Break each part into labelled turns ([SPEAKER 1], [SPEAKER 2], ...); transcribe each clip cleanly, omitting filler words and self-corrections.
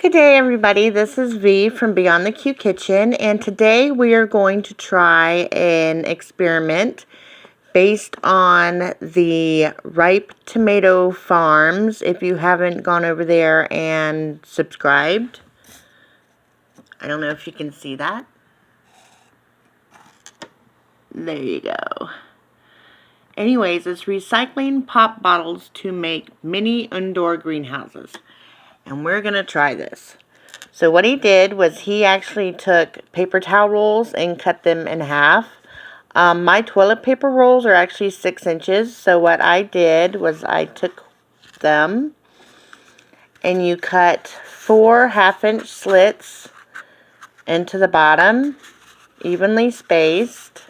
[SPEAKER 1] Good day, everybody. This is V from Beyond the Q Kitchen, and today we are going to try an experiment based on the Ripe Tomato Farms. If you haven't gone over there and subscribed, I don't know if you can see that. There you go. Anyways, it's recycling pop bottles to make mini indoor greenhouses. And we're going to try this. So what he did was he actually took paper towel rolls and cut them in half. My toilet paper rolls are actually 6 inches. So what I did was I took them and you cut 4 half-inch slits into the bottom, evenly spaced.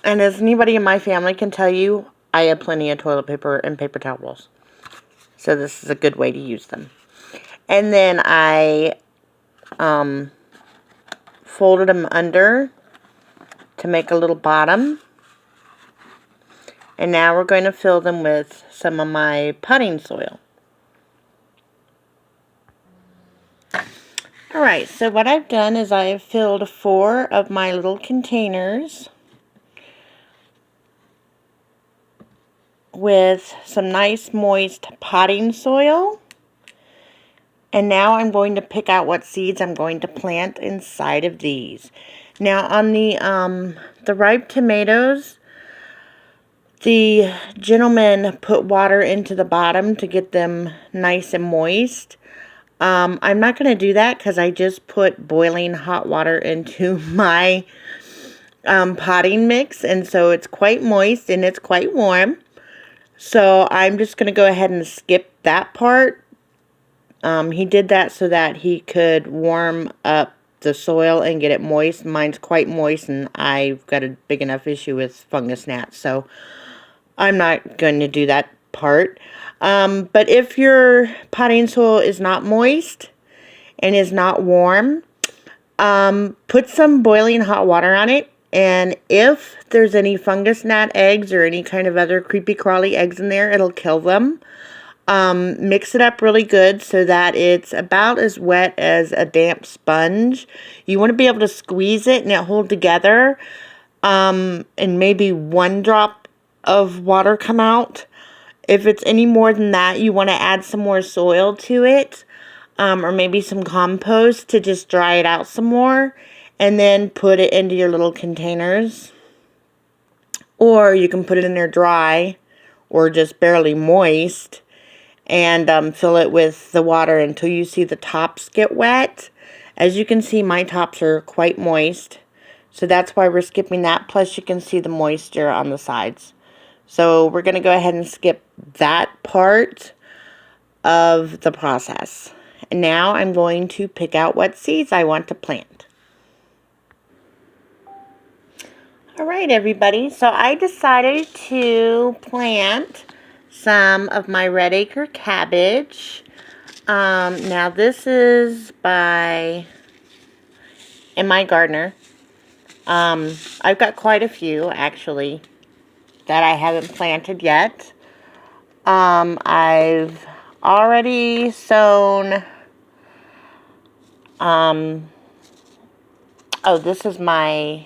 [SPEAKER 1] And as anybody in my family can tell you, I have plenty of toilet paper and paper towel rolls. So this is a good way to use them. And then I folded them under to make a little bottom. And now we're going to fill them with some of my potting soil. Alright, so what I've done is I have filled 4 of my little containers with some nice moist potting soil. And now I'm going to pick out what seeds I'm going to plant inside of these. Now on the ripe tomatoes, the gentleman put water into the bottom to get them nice and moist. I'm not going to do that because I just put boiling hot water into my potting mix, and so it's quite moist and it's quite warm. So I'm just going to go ahead and skip that part. He did that so that he could warm up the soil and get it moist. Mine's quite moist and I've got a big enough issue with fungus gnats, so I'm not going to do that part. But if your potting soil is not moist and is not warm, put some boiling hot water on it. And if there's any fungus gnat eggs or any kind of other creepy crawly eggs in there, it'll kill them. Mix it up really good so that it's about as wet as a damp sponge. You want to be able to squeeze it and it hold together. And maybe 1 drop of water come out. If it's any more than that, you want to add some more soil to it. Or maybe some compost to just dry it out some more. And then put it into your little containers. Or you can put it in there dry or just barely moist. And fill it with the water until you see the tops get wet. As you can see, my tops are quite moist. So that's why we're skipping that. Plus you can see the moisture on the sides. So we're going to go ahead and skip that part of the process. And now I'm going to pick out what seeds I want to plant. Alright, everybody, so I decided to plant some of my red acre cabbage. Now this is by my gardener. I've got quite a few actually that I haven't planted yet. I've already sown. Oh, this is my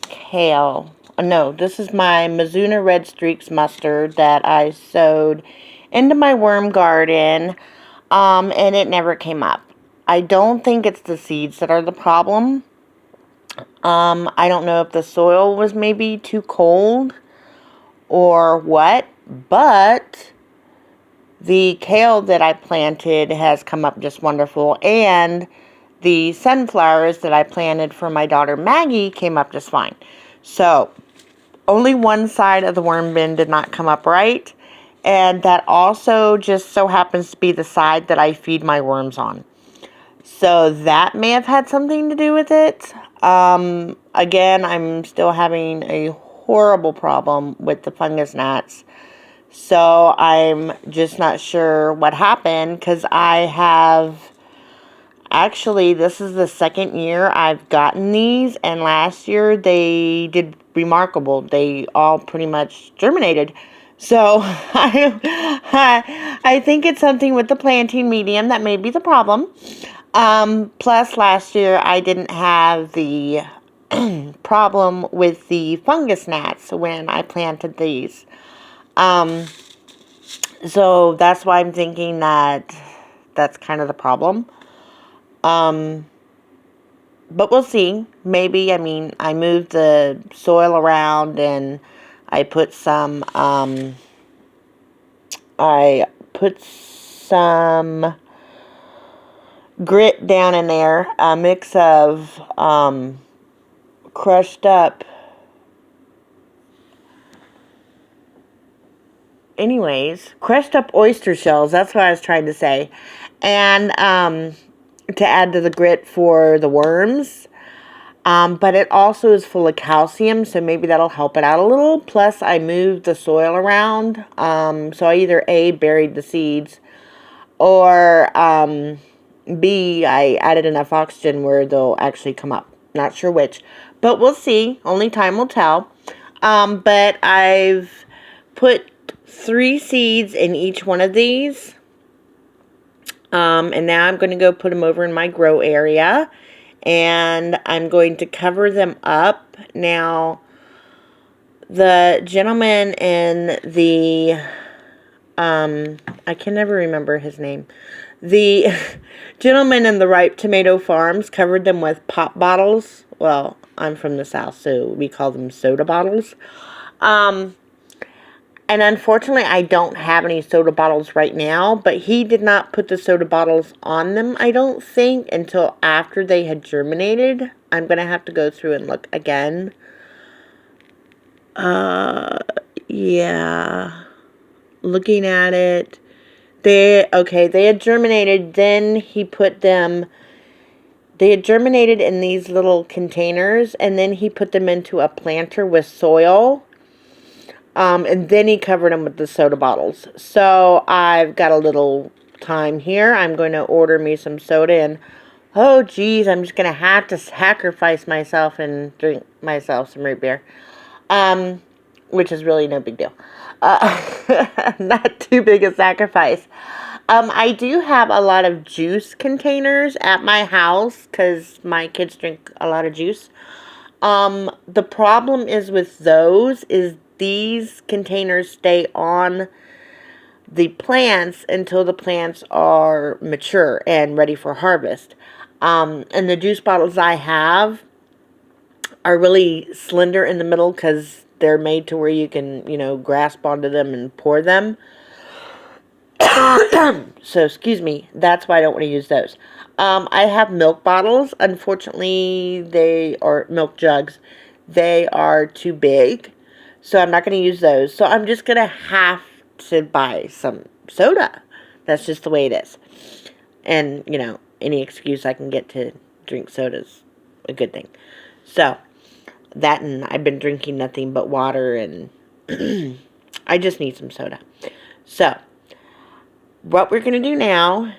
[SPEAKER 1] kale. No, this is my Mizuna Red Streaks mustard that I sowed into my worm garden, and it never came up. I don't think it's the seeds that are the problem. I don't know if the soil was maybe too cold or what, but the kale that I planted has come up just wonderful, and the sunflowers that I planted for my daughter Maggie came up just fine. So, only one side of the worm bin did not come up right, and that also just so happens to be the side that I feed my worms on. So that may have had something to do with it. Again, I'm still having a horrible problem with the fungus gnats. So I'm just not sure what happened, because I have, actually this is the 2nd year I've gotten these, and last year they did remarkable. They all pretty much germinated. So I think it's something with the planting medium that may be the problem. Plus, last year I didn't have the problem with the fungus gnats when I planted these. Um, so that's why I'm thinking that that's kind of the problem. But we'll see. Maybe, I mean, I moved the soil around and I put some, grit down in there, a mix of, crushed up, crushed up oyster shells, that's what I was trying to say, and, to add to the grit for the worms. But it also is full of calcium, so maybe that'll help it out a little. Plus, I moved the soil around, so I either A, buried the seeds, or B, I added enough oxygen where they'll actually come up. Not sure which, but we'll see. Only time will tell. But I've put 3 seeds in each one of these. And now I'm going to go put them over in my grow area. And I'm going to cover them up. Now, the gentleman in the, I can never remember his name. The gentleman in the Ripe Tomato Farms covered them with pop bottles. Well, I'm from the South, so we call them soda bottles. And unfortunately, I don't have any soda bottles right now, but he did not put the soda bottles on them, I don't think, until after they had germinated. I'm going to have to go through and look again. Yeah. Looking at it, they had germinated, then he put them, they had germinated in these little containers, and then he put them into a planter with soil. And then he covered them with the soda bottles. So I've got a little time here. I'm going to order me some soda, and oh geez, I'm just going to have to sacrifice myself and drink myself some root beer. Which is really no big deal. Not too big a sacrifice. I do have a lot of juice containers at my house because my kids drink a lot of juice. The problem is with those is these containers stay on the plants until the plants are mature and ready for harvest. And the juice bottles I have are really slender in the middle because they're made to where you can, grasp onto them and pour them. So, excuse me, that's why I don't want to use those. I have milk bottles. Unfortunately, they are milk jugs. They are too big. So I'm not going to use those. So I'm just going to have to buy some soda. That's just the way it is. And, any excuse I can get to drink soda is a good thing. So, that, and I've been drinking nothing but water, and I just need some soda. So, what we're going to do now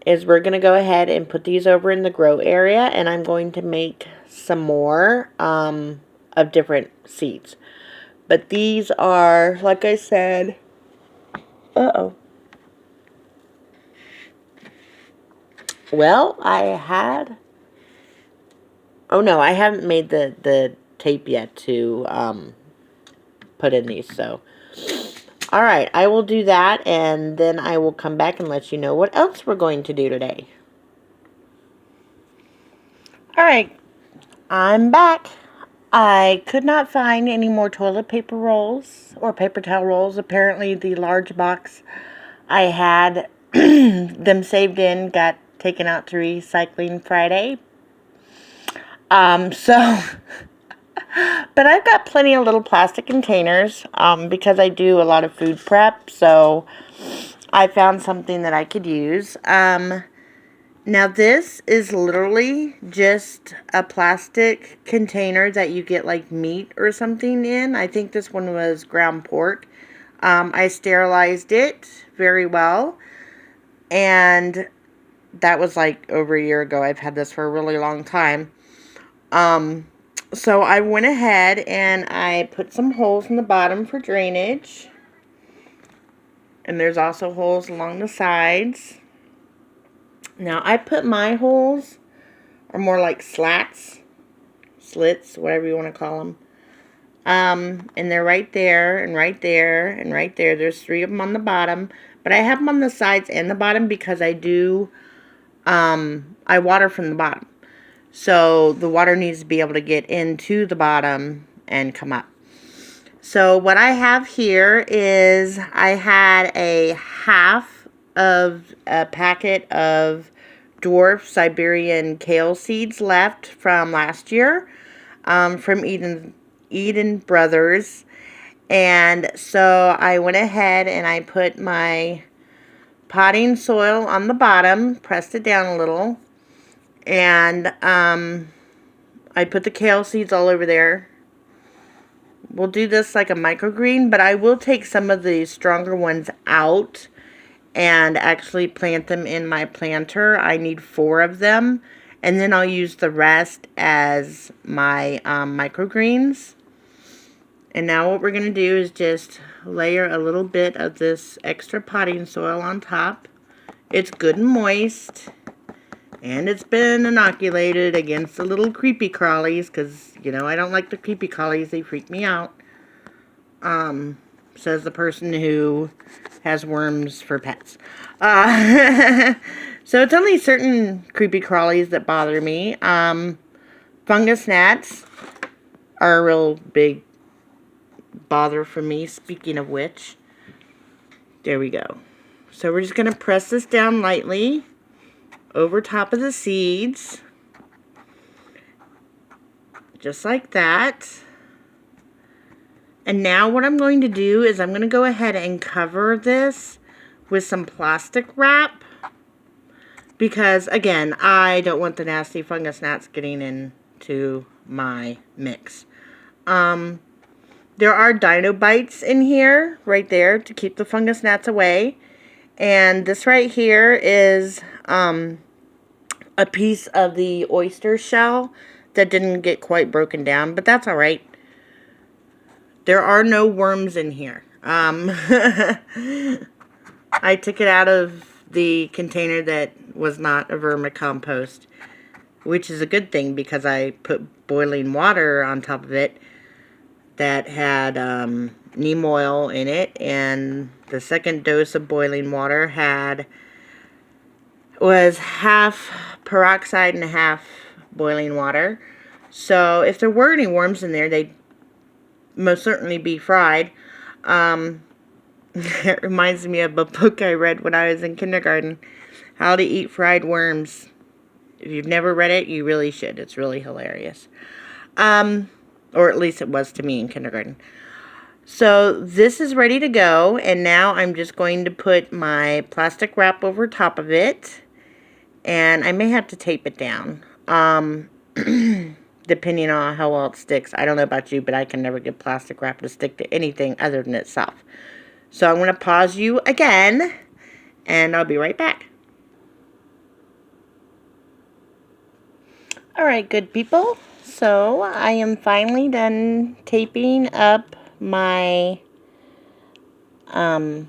[SPEAKER 1] is we're going to go ahead and put these over in the grow area, and I'm going to make some more of different seeds. But these are, like I said, well, I haven't made the tape yet to put in these, so alright, I will do that, and then I will come back and let you know what else we're going to do today. Alright, I'm back. I could not find any more toilet paper rolls or paper towel rolls. Apparently the large box I had them saved in got taken out to recycling Friday. But I've got plenty of little plastic containers because I do a lot of food prep, so I found something that I could use. Now this is literally just a plastic container that you get like meat or something in. I think this one was ground pork. I sterilized it very well, and that was like over a year ago. I've had this for a really long time. So I went ahead and I put some holes in the bottom for drainage. And there's also holes along the sides. Now, I put my holes, or more like slits, whatever you want to call them. And they're right there, and right there, and right there. There's 3 of them on the bottom. But I have them on the sides and the bottom because I water from the bottom. So the water needs to be able to get into the bottom and come up. So what I have here is I had a half of a packet of dwarf Siberian kale seeds left from last year, from Eden Brothers. And so I went ahead and I put my potting soil on the bottom, pressed it down a little, and I put the kale seeds all over there. We'll do this like a microgreen, but I will take some of the stronger ones out and actually plant them in my planter. I need 4 of them, and then I'll use the rest as my microgreens. And now what we're going to do is just layer a little bit of this extra potting soil on top. It's good and moist, and it's been inoculated against the little creepy crawlies, because, you know, I don't like the creepy crawlies. They freak me out. Says the person who has worms for pets. So it's only certain creepy crawlies that bother me. Fungus gnats are a real big bother for me, speaking of which. There we go. So we're just going to press this down lightly over top of the seeds. Just like that. And now what I'm going to do is I'm going to go ahead and cover this with some plastic wrap. Because, again, I don't want the nasty fungus gnats getting into my mix. There are dino bites in here, right there, to keep the fungus gnats away. And this right here is a piece of the oyster shell that didn't get quite broken down, but that's alright. There are no worms in here. I took it out of the container that was not a vermicompost, which is a good thing because I put boiling water on top of it that had neem oil in it, and the second dose of boiling water was half peroxide and half boiling water. So if there were any worms in there, they'd most certainly be fried. It reminds me of a book I read when I was in kindergarten, How to Eat Fried Worms. If you've never read it, you really should. It's really hilarious. Or at least it was to me in kindergarten. So this is ready to go, and now I'm just going to put my plastic wrap over top of it, and I may have to tape it down, depending on how well it sticks. I don't know about you, but I can never get plastic wrap to stick to anything other than itself. So I'm going to pause you again, and I'll be right back. Alright, good people. So I am finally done taping up my, now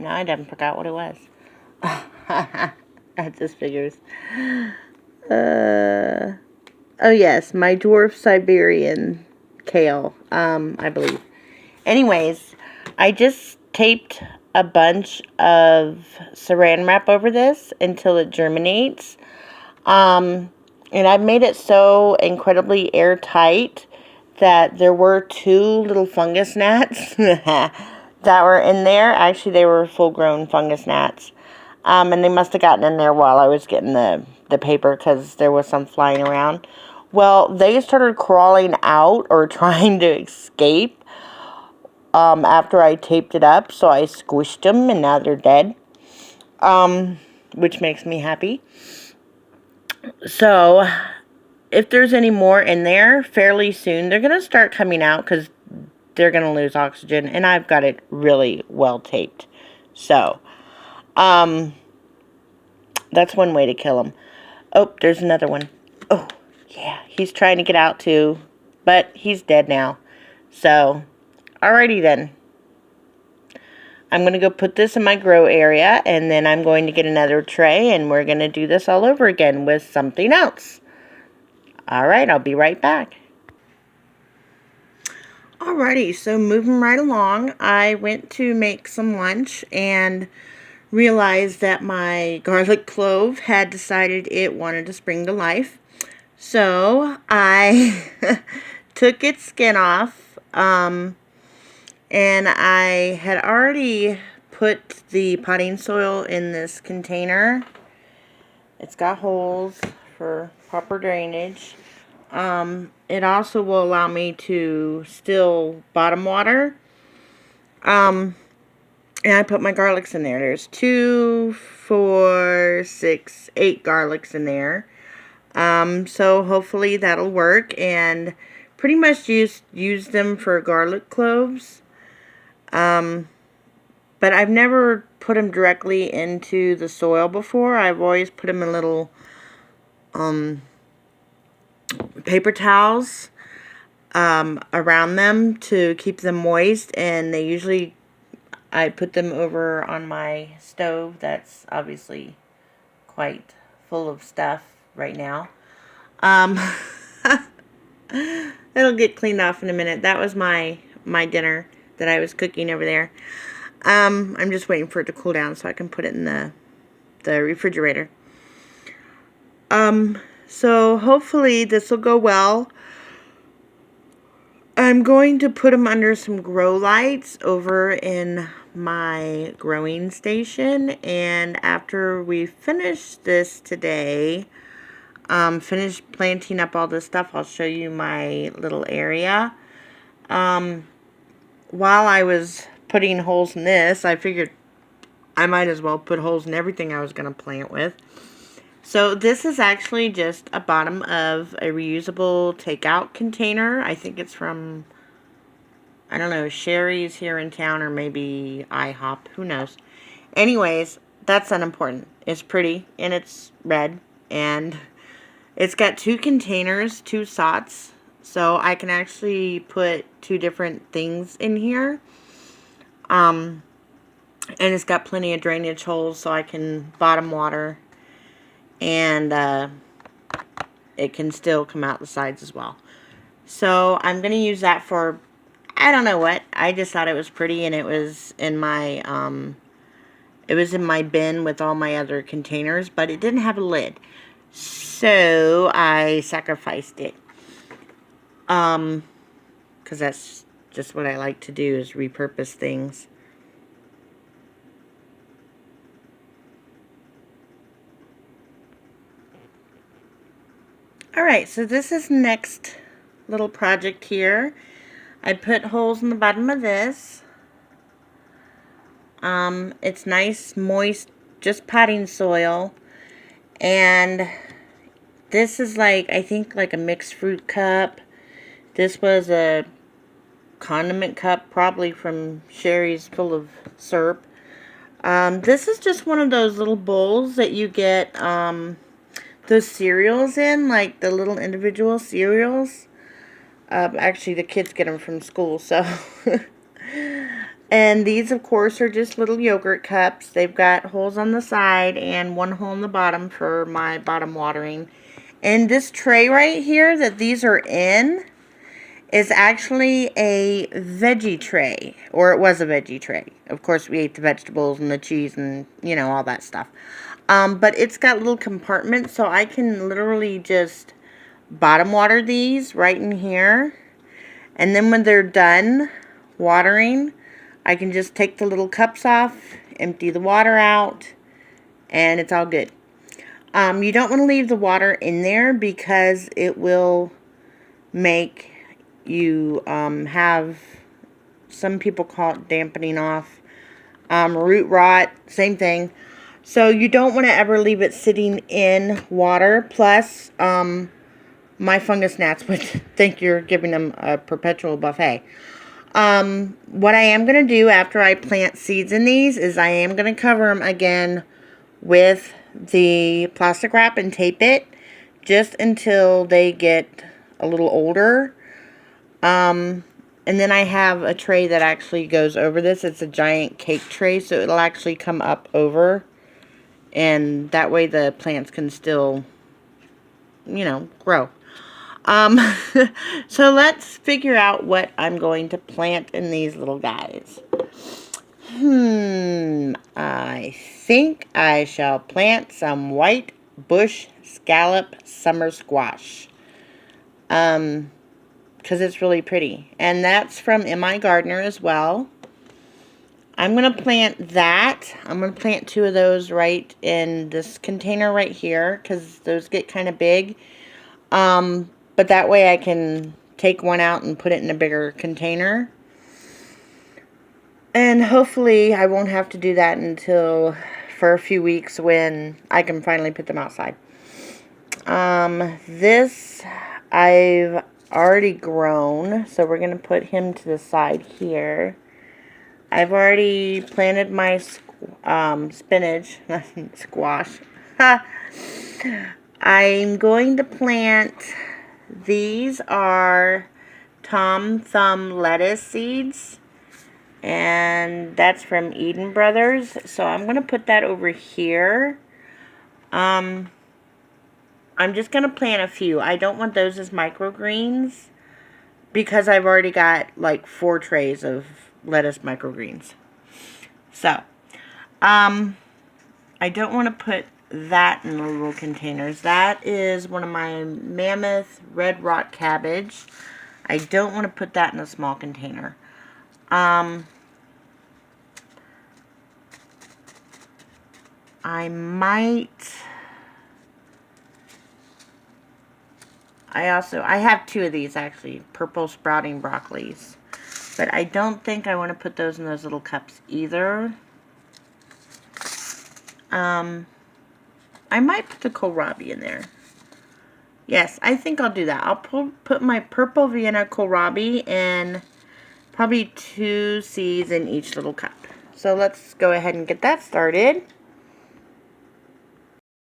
[SPEAKER 1] I done forgot what it was. That just figures. Oh yes, my dwarf Siberian kale, I believe. Anyways, I just taped a bunch of saran wrap over this until it germinates. And I've made it so incredibly airtight that there were 2 little fungus gnats that were in there. Actually, they were full-grown fungus gnats. And they must have gotten in there while I was getting the paper because there was some flying around. Well, they started crawling out or trying to escape after I taped it up. So I squished them and now they're dead, which makes me happy. So if there's any more in there, fairly soon they're going to start coming out because they're going to lose oxygen. And I've got it really well taped. So that's one way to kill them. Oh, there's another one. Oh, yeah, he's trying to get out too, but he's dead now. So, alrighty then. I'm going to go put this in my grow area, and then I'm going to get another tray, and we're going to do this all over again with something else. Alright, I'll be right back. Alrighty, so moving right along, I went to make some lunch and realized that my garlic clove had decided it wanted to spring to life. So I took its skin off, and I had already put the potting soil in this container. It's got holes for proper drainage. It also will allow me to still bottom water. And I put my garlics in there. There's 2, 4, 6, 8 garlics in there. So hopefully that'll work, and pretty much use them for garlic cloves. But I've never put them directly into the soil before. I've always put them in little paper towels around them to keep them moist, and I put them over on my stove that's obviously quite full of stuff right now. It'll get cleaned off in a minute. That was my dinner that I was cooking over there. I'm just waiting for it to cool down so I can put it in the refrigerator. So hopefully this will go well. I'm going to put them under some grow lights over in my growing station, and after we finish this today, finish planting up all this stuff, I'll show you my little area. While I was putting holes in this, I figured I might as well put holes in everything I was going to plant with. So this is actually just a bottom of a reusable takeout container. I think it's from, I don't know, Sherry's here in town, or maybe IHOP. Who knows? Anyways, that's unimportant. It's pretty, and it's red, and it's got 2 containers, 2 sots, so I can actually put 2 different things in here. And it's got plenty of drainage holes so I can bottom water, and it can still come out the sides as well. So I'm going to use that for, I don't know what. I just thought it was pretty, and it was in my bin with all my other containers, but it didn't have a lid. So I sacrificed it. Because that's just what I like to do, is repurpose things. Alright, so this is next little project here. I put holes in the bottom of this. It's nice, moist, just potting soil. And this is like, I think like a mixed fruit cup. This was a condiment cup, probably from Sherry's, full of syrup. This is just one of those little bowls that you get those cereals in, like the little individual cereals. Actually, the kids get them from school, so. And these, of course, are just little yogurt cups. They've got holes on the side and 1 hole in the bottom for my bottom watering. And this tray right here that these are in is actually a veggie tray, or it was a veggie tray. Of course, we ate the vegetables and the cheese and, you know, all that stuff. But it's got little compartments, so I can literally just bottom water these right in here. And then when they're done watering, I can just take the little cups off, empty the water out, and it's all good. You don't want to leave the water in there because it will make you have, some people call it dampening off, root rot, same thing. So you don't want to ever leave it sitting in water. Plus, my fungus gnats would think you're giving them a perpetual buffet. What I am going to do after I plant seeds in these is I am going to cover them again with the plastic wrap and tape it just until they get a little older. And then I have a tray that actually goes over this. It's a giant cake tray, so it'll actually come up over. And that way the plants can still, you know, grow. So let's figure out what I'm going to plant in these little guys. I think I shall plant some white bush scallop summer squash. Because it's really pretty. And that's from M.I. Gardener as well. I'm going to plant that. I'm going to plant 2 of those right in this container right here, because those get kind of big. But that way I can take one out and put it in a bigger container. And hopefully I won't have to do that until for a few weeks when I can finally put them outside. This I've already grown, so we're going to put him to the side here. I've already planted my spinach, squash. I'm going to plant, these are Tom Thumb lettuce seeds, and that's from Eden Brothers. So I'm going to put that over here. I'm just going to plant a few. I don't want those as microgreens because I've already got like 4 trays of lettuce microgreens. So, I don't want to put that in the little containers. That is one of my mammoth red rock cabbage. I don't want to put that in a small container. I have 2 of these actually, purple sprouting broccolis. But I don't think I want to put those in those little cups either. I might put the kohlrabi in there. Yes, I think I'll do that. I'll put my purple Vienna kohlrabi and probably 2 seeds in each little cup. So let's go ahead and get that started.